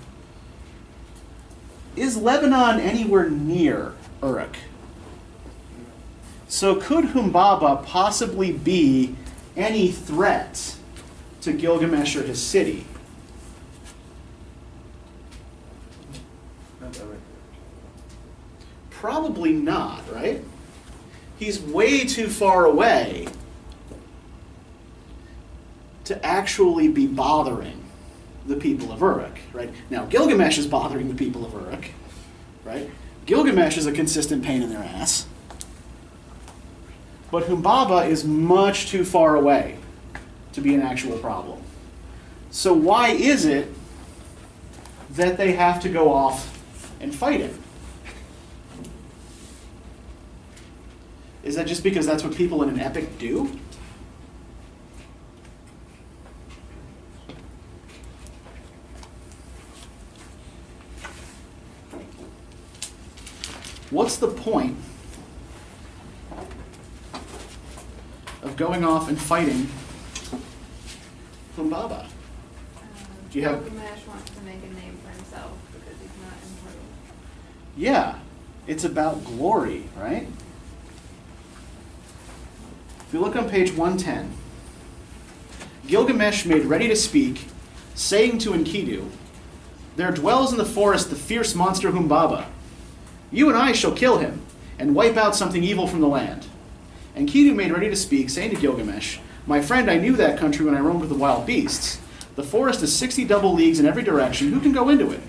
Is Lebanon anywhere near Uruk? So could Humbaba possibly be any threat to Gilgamesh or his city? Not that right Probably not, right? He's way too far away to actually be bothering the people of Uruk, right? Now, Gilgamesh is bothering the people of Uruk, right? Gilgamesh is a consistent pain in their ass. But Humbaba is much too far away to be an actual problem. So why is it that they have to go off and fight him? Is that just because that's what people in an epic do? What's the point of going off and fighting Humbaba? Do you have- Gilgamesh wants to make a name for himself because he's not immortal. Yeah, it's about glory, right? If you look on page 110, Gilgamesh made ready to speak, saying to Enkidu, "There dwells in the forest the fierce monster Humbaba. You and I shall kill him, and wipe out something evil from the land." Enkidu made ready to speak, saying to Gilgamesh, "My friend, I knew that country when I roamed with the wild beasts. The forest is 60 double leagues in every direction. Who can go into it?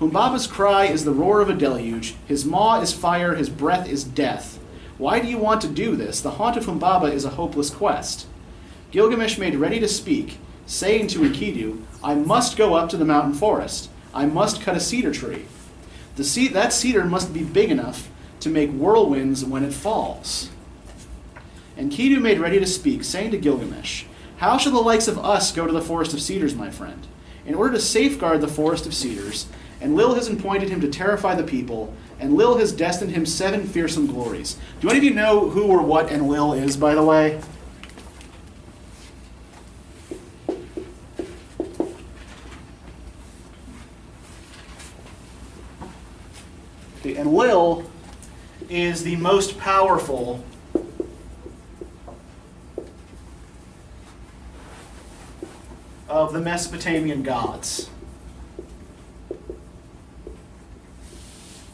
Humbaba's cry is the roar of a deluge. His maw is fire, his breath is death. Why do you want to do this? The haunt of Humbaba is a hopeless quest." Gilgamesh made ready to speak, saying to Enkidu, "I must go up to the mountain forest. I must cut a cedar tree. That cedar must be big enough to make whirlwinds when it falls." Enkidu made ready to speak, saying to Gilgamesh, "How shall the likes of us go to the forest of cedars, my friend? In order to safeguard the forest of cedars, Enlil has appointed him to terrify the people, Enlil has destined him 7 fearsome glories." Do any of you know who or what Enlil is, by the way? The Enlil is the most powerful of the Mesopotamian gods.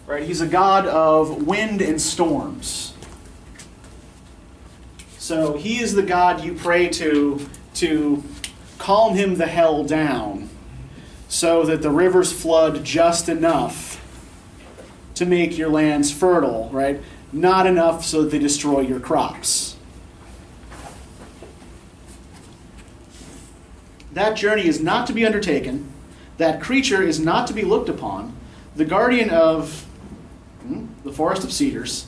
Right? He's a god of wind and storms. So he is the god you pray to calm him the hell down so that the rivers flood just enough to make your lands fertile, right? Not enough so that they destroy your crops. That journey is not to be undertaken. That creature is not to be looked upon. The guardian of the forest of cedars.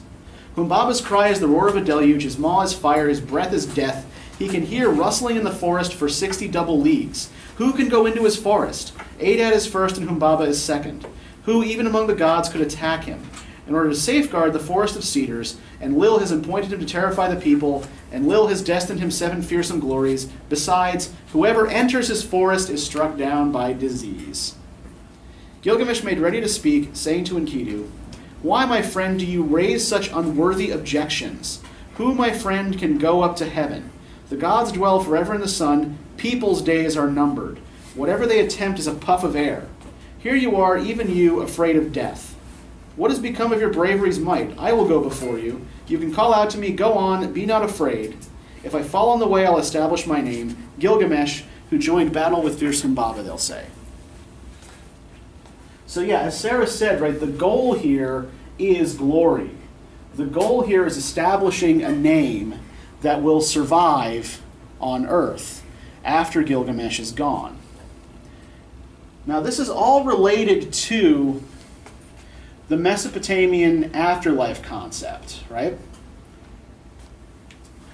Humbaba's cry is the roar of a deluge. His maw is fire. His breath is death. He can hear rustling in the forest for 60 double leagues. Who can go into his forest? Adad is first and Humbaba is second. Who, even among the gods, could attack him? in order to safeguard the forest of cedars, and Lil has appointed him to terrify the people, and Lil has destined him 7 fearsome glories. Besides, whoever enters his forest is struck down by disease. Gilgamesh made ready to speak, saying to Enkidu, "Why, my friend, do you raise such unworthy objections? Who, my friend, can go up to heaven? The gods dwell forever in the sun. People's days are numbered. Whatever they attempt is a puff of air. Here you are, even you, afraid of death. What has become of your bravery's might? I will go before you. You can call out to me, go on, be not afraid. If I fall on the way, I'll establish my name, Gilgamesh, who joined battle with fierce Humbaba, they'll say." So yeah, as Sarah said, right, the goal here is glory. The goal here is establishing a name that will survive on Earth after Gilgamesh is gone. Now this is all related to the Mesopotamian afterlife concept, right?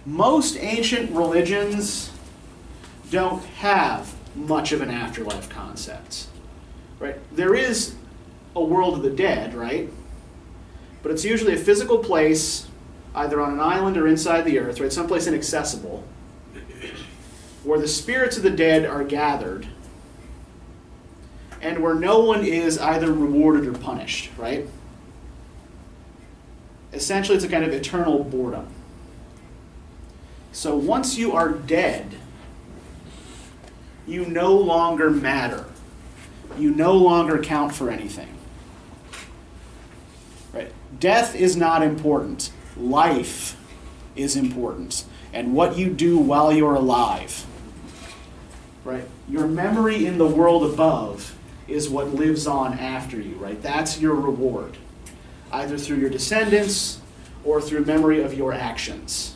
Most ancient religions don't have much of an afterlife concept, right? There is a world of the dead, right? But it's usually a physical place, either on an island or inside the earth, right? Someplace inaccessible, where the spirits of the dead are gathered, and where no one is either rewarded or punished, right? Essentially, it's a kind of eternal boredom. So once you are dead, you no longer matter. You no longer count for anything. Right? Death is not important. Life is important. And what you do while you're alive. Right? Your memory in the world above is what lives on after you, right? That's your reward, either through your descendants or through memory of your actions.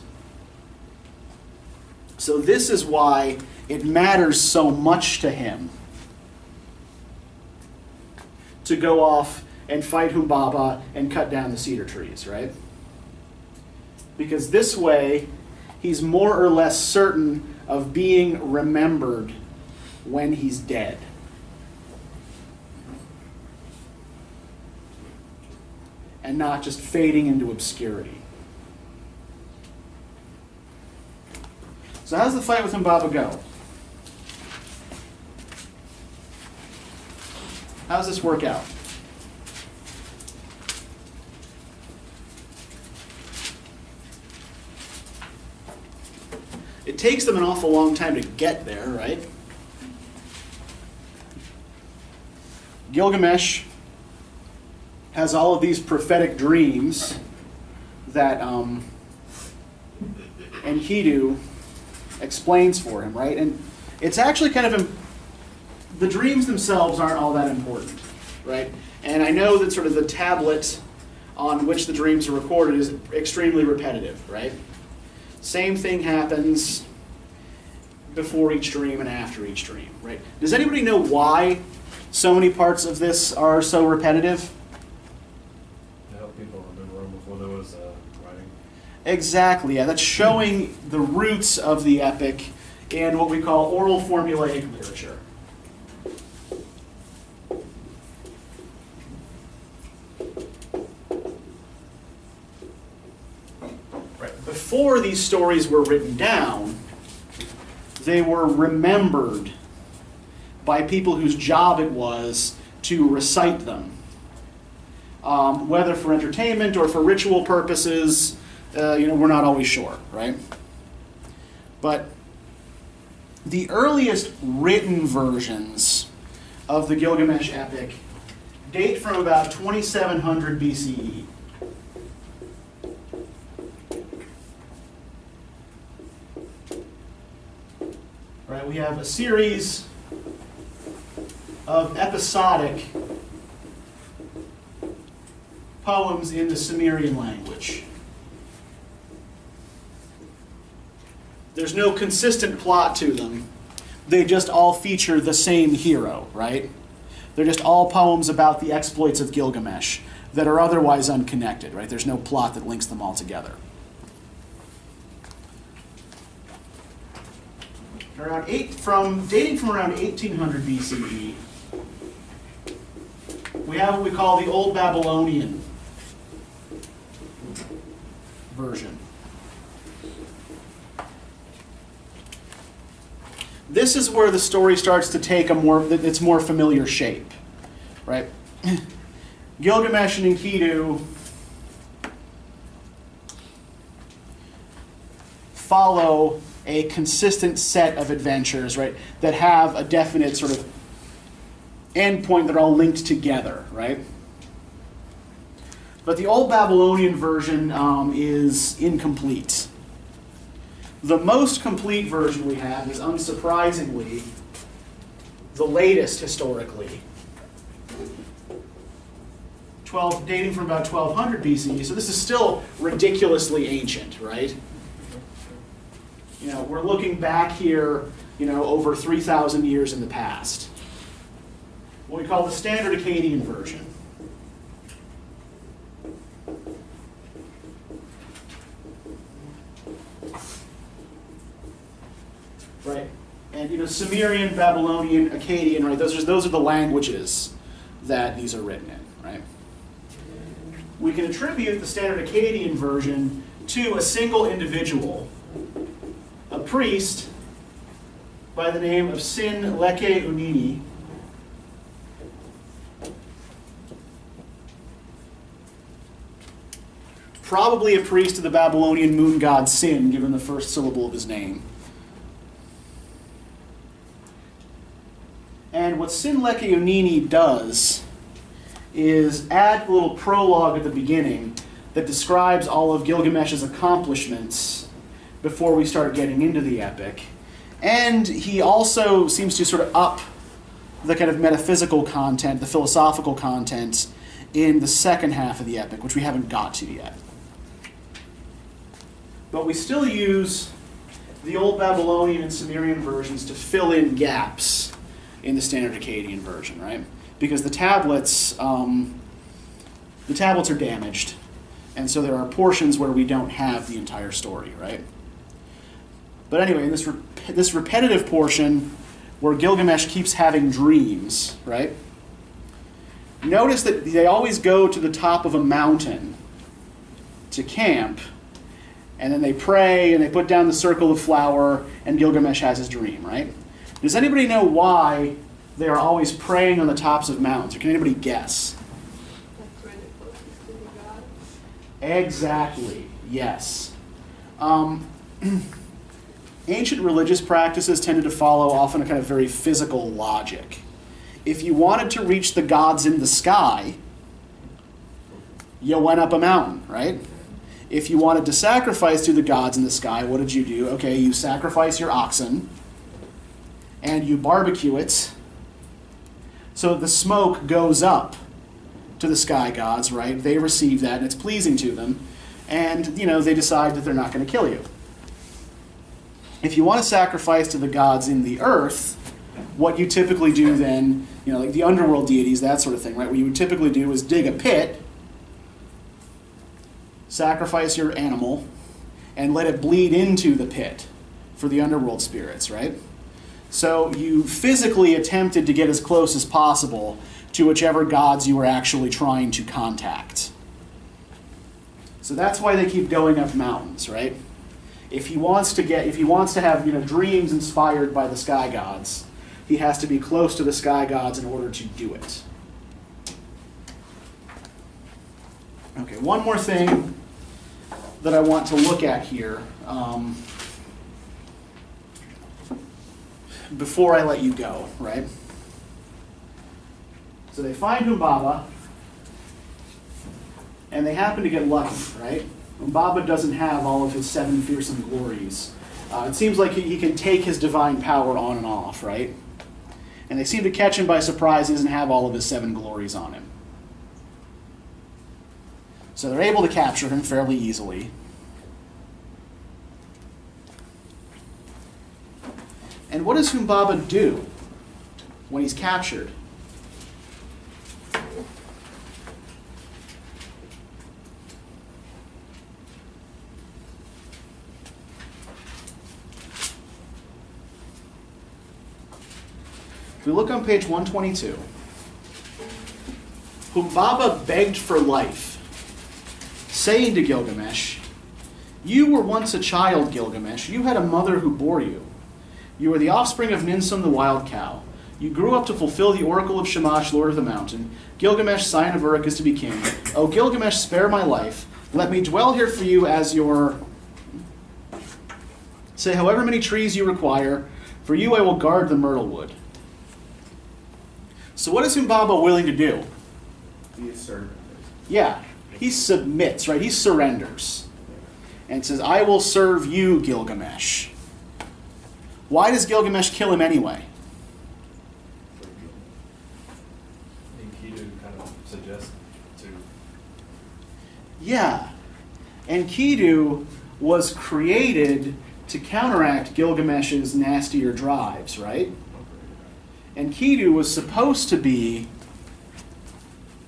So this is why it matters so much to him to go off and fight Humbaba and cut down the cedar trees, right? Because this way, he's more or less certain of being remembered when he's dead. And not just fading into obscurity. So how does the fight with Humbaba go? How does this work out? It takes them an awful long time to get there, right? Gilgamesh has all of these prophetic dreams that Enkidu explains for him, right? And it's actually kind of, the dreams themselves aren't all that important, right? And I know that sort of the tablet on which the dreams are recorded is extremely repetitive, right? Same thing happens before each dream and after each dream, right? Does anybody know why so many parts of this are so repetitive? People remember them before there was writing. Exactly, yeah. That's showing the roots of the epic in what we call oral formulaic literature. Right. Before these stories were written down, they were remembered by people whose job it was to recite them. Whether for entertainment or for ritual purposes, we're not always sure, right? But the earliest written versions of the Gilgamesh epic date from about 2700 BCE. Right, we have a series of episodic poems in the Sumerian language. There's no consistent plot to them. They just all feature the same hero, right? They're just all poems about the exploits of Gilgamesh that are otherwise unconnected, right? There's no plot that links them all together. Dating from around 1800 BCE, we have what we call the Old Babylonian version. This is where the story starts to take its more familiar shape, right? Gilgamesh and Enkidu follow a consistent set of adventures, right, that have a definite sort of endpoint that are all linked together, right? But the Old Babylonian version is incomplete. The most complete version we have is, unsurprisingly, the latest historically, dating from about 1200 BCE. So this is still ridiculously ancient, right? You know, we're looking back here, you know, over 3,000 years in the past. What we call the Standard Akkadian version. Right, and you know, Sumerian, Babylonian, Akkadian, right? Those are the languages that these are written in, right? We can attribute the Standard Akkadian version to a single individual, a priest by the name of Sin Leke Unini, probably a priest of the Babylonian moon god Sin, given the first syllable of his name. And what Sin Leke Unini does is add a little prologue at the beginning that describes all of Gilgamesh's accomplishments before we start getting into the epic. And he also seems to sort of up the kind of metaphysical content, the philosophical content, in the second half of the epic, which we haven't got to yet. But we still use the Old Babylonian and Sumerian versions to fill in gaps in the Standard Akkadian version, right? Because the tablets are damaged, and so there are portions where we don't have the entire story, right? But anyway, in this repetitive portion where Gilgamesh keeps having dreams, right? Notice that they always go to the top of a mountain to camp, and then they pray and they put down the circle of flour, and Gilgamesh has his dream, right? Does anybody know why they are always praying on the tops of mountains? Or can anybody guess? That's where they're closest to the gods. Exactly, yes. Ancient religious practices tended to follow often a kind of very physical logic. If you wanted to reach the gods in the sky, you went up a mountain, right? If you wanted to sacrifice to the gods in the sky, what did you do? Okay, you sacrifice your oxen, and you barbecue it, so the smoke goes up to the sky gods, right? They receive that, and it's pleasing to them, and, you know, they decide that they're not going to kill you. If you want to sacrifice to the gods in the earth, what you typically do then, you know, like the underworld deities, that sort of thing, right? What you would typically do is dig a pit, sacrifice your animal, and let it bleed into the pit for the underworld spirits, right? So you physically attempted to get as close as possible to whichever gods you were actually trying to contact. So that's why they keep going up mountains, right? If he wants to have, you know, dreams inspired by the sky gods, he has to be close to the sky gods in order to do it. Okay, one more thing that I want to look at here before I let you go, right? So they find Humbaba, and they happen to get lucky, right? Humbaba doesn't have all of his 7 fearsome glories. It seems like he can take his divine power on and off, right? And they seem to catch him by surprise. He doesn't have all of his 7 glories on him. So they're able to capture him fairly easily. And what does Humbaba do when he's captured? If we look on page 122, Humbaba begged for life, saying to Gilgamesh, You were once a child, Gilgamesh. You had a mother who bore you. You were the offspring of Ninsum the wild cow. You grew up to fulfill the oracle of Shamash, lord of the mountain. Gilgamesh, scion of Uruk, is to be king. O Gilgamesh, spare my life. Let me dwell here for you as your... Say however many trees you require. For you I will guard the myrtle wood. So what is Humbaba willing to do? Be a servant. Yeah, he submits, right? He surrenders. And says, I will serve you, Gilgamesh. Why does Gilgamesh kill him anyway? Enkidu kind of suggests to. Yeah. Enkidu was created to counteract Gilgamesh's nastier drives, right? Enkidu was supposed to be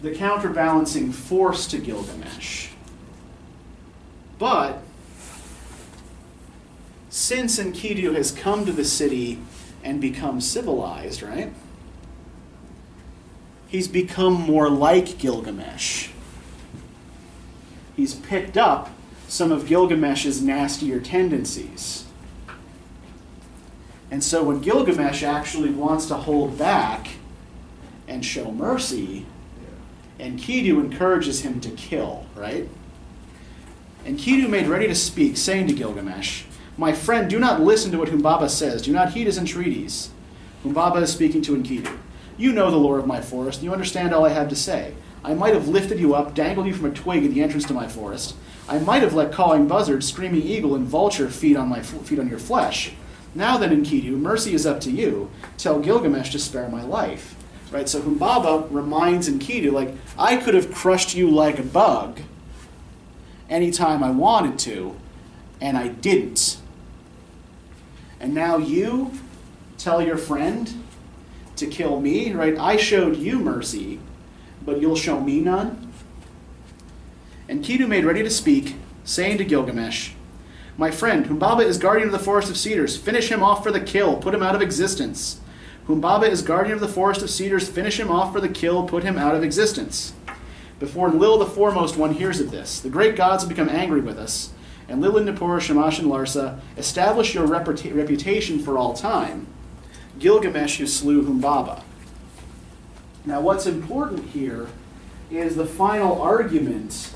the counterbalancing force to Gilgamesh. But since Enkidu has come to the city and become civilized, right? He's become more like Gilgamesh. He's picked up some of Gilgamesh's nastier tendencies. And so when Gilgamesh actually wants to hold back and show mercy, Enkidu encourages him to kill, right? Enkidu made ready to speak, saying to Gilgamesh, my friend, do not listen to what Humbaba says. Do not heed his entreaties. Humbaba is speaking to Enkidu. You know the lore of my forest, and you understand all I have to say. I might have lifted you up, dangled you from a twig at the entrance to my forest. I might have let cawing buzzard, screaming eagle, and vulture feed on your flesh. Now then, Enkidu, mercy is up to you. Tell Gilgamesh to spare my life. Right? So Humbaba reminds Enkidu, like, I could have crushed you like a bug anytime I wanted to, and I didn't. And now you tell your friend to kill me, right? I showed you mercy, but you'll show me none? Enkidu made ready to speak, saying to Gilgamesh, my friend, Humbaba is guardian of the forest of Cedars. Finish him off for the kill. Put him out of existence. Humbaba is guardian of the forest of Cedars. Finish him off for the kill. Put him out of existence. Before Lil, the foremost one, hears of this, the great gods will become angry with us. And Lil and Nippur, Shamash and Larsa, establish your reputation for all time. Gilgamesh who slew Humbaba. Now what's important here is the final argument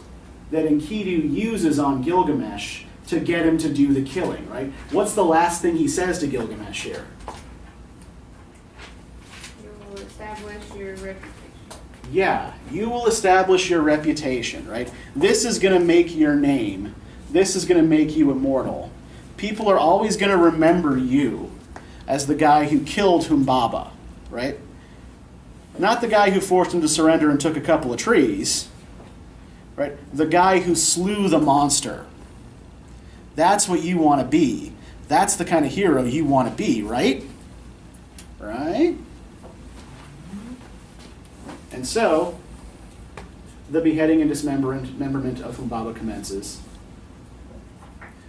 that Enkidu uses on Gilgamesh to get him to do the killing, right? What's the last thing he says to Gilgamesh here? You will establish your reputation. Yeah, you will establish your reputation, right? This is going to make your name. This is going to make you immortal. People are always going to remember you as the guy who killed Humbaba, right? Not the guy who forced him to surrender and took a couple of trees, right? The guy who slew the monster. That's what you want to be. That's the kind of hero you want to be, right? Right? And so, the beheading and dismemberment of Humbaba commences.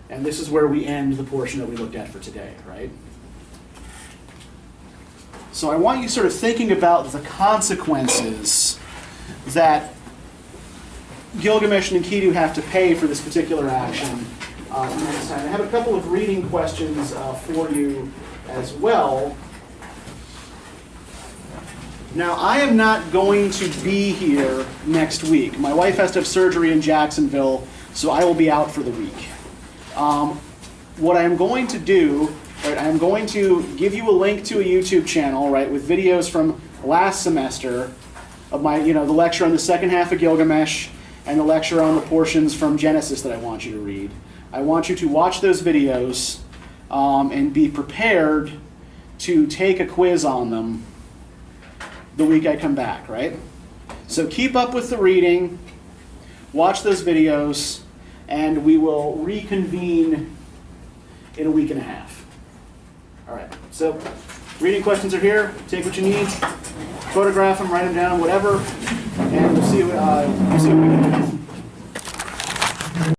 And this is where we end the portion that we looked at for today, right? So I want you sort of thinking about the consequences that Gilgamesh and Enkidu have to pay for this particular action next time. I have a couple of reading questions for you as well. Now, I am not going to be here next week. My wife has to have surgery in Jacksonville, so I will be out for the week. What I am going to do, right, I am going to give you a link to a YouTube channel, right, with videos from last semester of my, the lecture on the second half of Gilgamesh and the lecture on the portions from Genesis that I want you to read. I want you to watch those videos and be prepared to take a quiz on them the week I come back, right? So keep up with the reading, watch those videos, and we will reconvene in a week and a half. All right, so reading questions are here. Take what you need, photograph them, write them down, whatever, and we'll see what we can do.